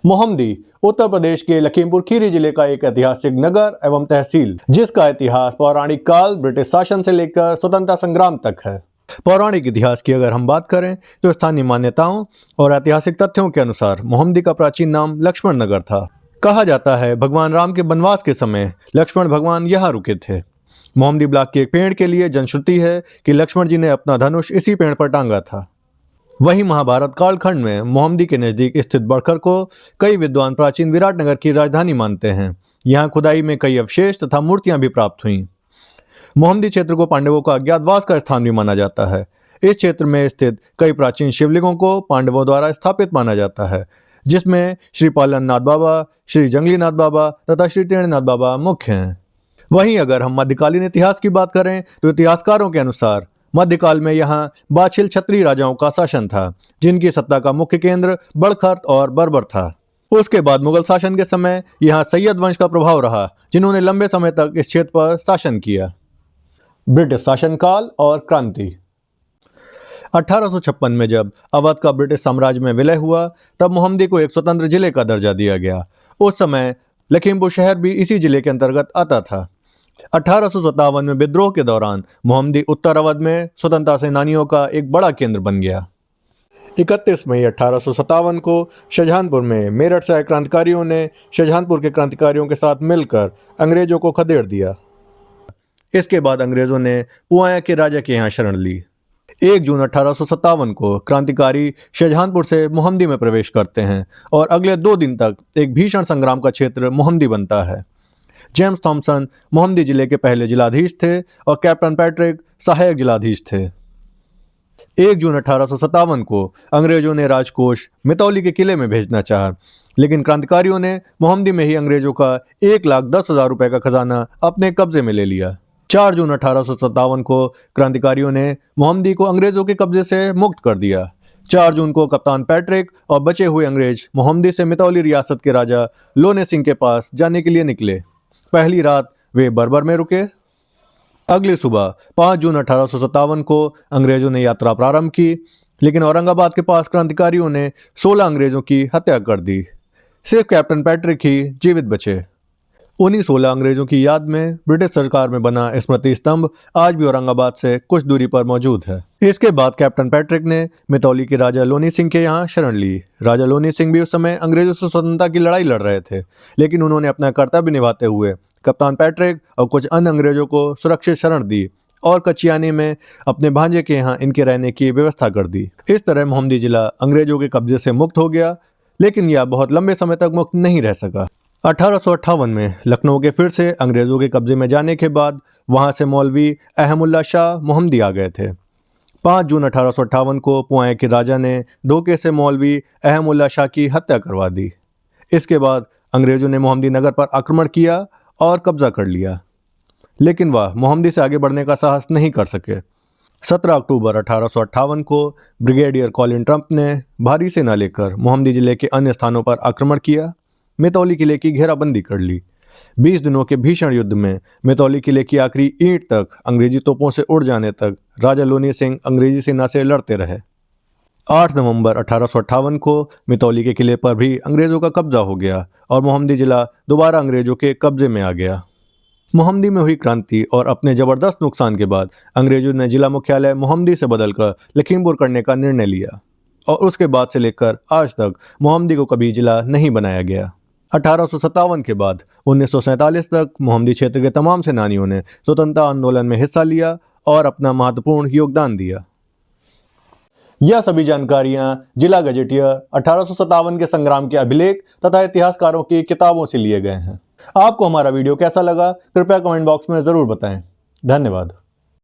मोहम्मदी उत्तर प्रदेश के लखीमपुर खीरी जिले का एक ऐतिहासिक नगर एवं तहसील, जिसका इतिहास पौराणिक काल, ब्रिटिश शासन से लेकर स्वतंत्रता संग्राम तक है। पौराणिक इतिहास की अगर हम बात करें तो स्थानीय मान्यताओं और ऐतिहासिक तथ्यों के अनुसार मोहम्मदी का प्राचीन नाम लक्ष्मण नगर था। कहा जाता है भगवान राम के वनवास के समय लक्ष्मण भगवान यहाँ रुके थे। मोहम्मदी ब्लॉक के एक पेड़ के लिए जनश्रुति है कि लक्ष्मण जी ने अपना धनुष इसी पेड़ पर टांगा था। वहीं महाभारत कालखंड में मोहम्मदी के नजदीक स्थित बड़खर को कई विद्वान प्राचीन विराटनगर की राजधानी मानते हैं। यहाँ खुदाई में कई अवशेष तथा मूर्तियां भी प्राप्त हुई। मोहम्मदी क्षेत्र को पांडवों का अज्ञातवास का स्थान भी माना जाता है। इस क्षेत्र में स्थित कई प्राचीन शिवलिंगों को पांडवों द्वारा स्थापित माना जाता है, जिसमें श्री पालन नाथ बाबा, श्री जंगली नाथ बाबा तथा श्री टेढ़नाथ बाबा मुख्य हैं। वहीं अगर हम मध्यकालीन इतिहास की बात करें तो इतिहासकारों के अनुसार मध्यकाल में यहाँ बाछिल क्षत्रिय राजाओं का शासन था, जिनकी सत्ता का मुख्य केंद्र बड़खर और बर्बर था। उसके बाद मुगल शासन के समय यहाँ सैयद वंश का प्रभाव रहा, जिन्होंने लंबे समय तक इस क्षेत्र पर शासन किया। ब्रिटिश शासनकाल और क्रांति। 1856 में जब अवध का ब्रिटिश साम्राज्य में विलय हुआ, तब मोहम्मदी को एक स्वतंत्र जिले का दर्जा दिया गया। उस समय लखीमपुर शहर भी इसी जिले के अंतर्गत आता था। 1857 में विद्रोह के दौरान मोहम्मदी उत्तर अवध में स्वतंत्रता सेनानियों का एक बड़ा केंद्र बन गया। 31 मई 1857 को शाहजहांपुर में मेरठ से आए क्रांतिकारियों ने शाहजहांपुर के क्रांतिकारियों के साथ मिलकर अंग्रेजों को खदेड़ दिया। इसके बाद अंग्रेजों ने पुआया के राजा के यहाँ शरण ली। 1 जून 1857 को क्रांतिकारी शाहजहांपुर से मोहम्मदी में प्रवेश करते हैं और अगले 2 दिन तक एक भीषण संग्राम का क्षेत्र मोहम्मदी बनता है। जेम्स थॉमसन मोहम्मदी जिले के पहले जिलाधीश थे और कैप्टन पैट्रिक सहायक जिलाधीश थे। 1 जून 1857 को अंग्रेजों ने राजकोष मितौली के किले में भेजना चाहा, लेकिन क्रांतिकारियों ने मोहम्मदी में ही अंग्रेजों का 1,10,000 रुपए का खजाना अपने कब्जे में ले लिया। 4 जून 1857 को क्रांतिकारियों ने मोहम्मदी को अंग्रेजों के कब्जे से मुक्त कर दिया। 4 जून को कप्तान पैट्रिक और बचे हुए अंग्रेज मोहम्मदी से मितौली रियासत के राजा लोने सिंह के पास जाने के लिए निकले। पहली रात वे बर्बर में रुके। अगली सुबह 5 जून 1857 को अंग्रेजों ने यात्रा प्रारंभ की, लेकिन औरंगाबाद के पास क्रांतिकारियों ने 16 अंग्रेजों की हत्या कर दी। सिर्फ कैप्टन पैट्रिक ही जीवित बचे। उन्हीं 16 अंग्रेजों की याद में ब्रिटिश सरकार में बना स्मृति स्तंभ आज भी औरंगाबाद से कुछ दूरी पर मौजूद है। इसके बाद कैप्टन पैट्रिक ने मितौली के राजा लोनी सिंह के यहाँ शरण ली। राजा लोनी सिंह भी उस समय अंग्रेजों से स्वतंत्रता की लड़ाई लड़ रहे थे, लेकिन उन्होंने अपना कर्तव्य निभाते हुए कप्तान पैट्रिक और कुछ अन्य अंग्रेजों को सुरक्षित शरण दी और कचियानी में अपने भांजे के यहाँ इनके रहने की व्यवस्था कर दी। इस तरह मोहम्मदी जिला अंग्रेजों के कब्जे से मुक्त हो गया, लेकिन यह बहुत लंबे समय तक मुक्त नहीं रह सका। 1858 में लखनऊ के फिर से अंग्रेजों के कब्जे में जाने के बाद वहां से मौलवी अहमुल्ला शाह मोहम्मदी आ गए थे। 5 जून 1858 को पुआया के राजा ने धोखे से मौलवी अहमुल्ला शाह की हत्या करवा दी। इसके बाद अंग्रेजों ने मोहम्मदी नगर पर आक्रमण किया और कब्जा कर लिया, लेकिन वह मोहम्मदी से आगे बढ़ने का साहस नहीं कर सके। 17 अक्टूबर 1858 को ब्रिगेडियर कॉलिन ट्रंप ने भारी सेना लेकर मोहम्मदी जिले के अन्य स्थानों पर आक्रमण किया। मितौली किले की घेराबंदी कर ली। 20 दिनों के भीषण युद्ध में मितौली किले की आखिरी ईंट तक अंग्रेजी तोपों से उड़ जाने तक राजा लोनी सिंह अंग्रेजी सेना से लड़ते रहे। 8 नवंबर 1858 को मितौली के किले पर भी अंग्रेजों का कब्जा हो गया और मोहम्मदी जिला दोबारा अंग्रेजों के कब्जे में आ गया। मोहम्मदी में हुई क्रांति और अपने जबरदस्त नुकसान के बाद अंग्रेजों ने जिला मुख्यालय मोहम्मदी से बदलकर लखीमपुर करने का निर्णय लिया और उसके बाद से लेकर आज तक मोहम्मदी को कभी जिला नहीं बनाया गया। 1857 के बाद 1947 तक मोहम्मदी क्षेत्र के तमाम सेनानियों ने स्वतंत्रता आंदोलन में हिस्सा लिया और अपना महत्वपूर्ण योगदान दिया। यह सभी जानकारियां जिला गजेटियर 1857 के संग्राम के अभिलेख तथा इतिहासकारों की किताबों से लिए गए हैं। आपको हमारा वीडियो कैसा लगा, कृपया कमेंट बॉक्स में जरूर बताएं। धन्यवाद।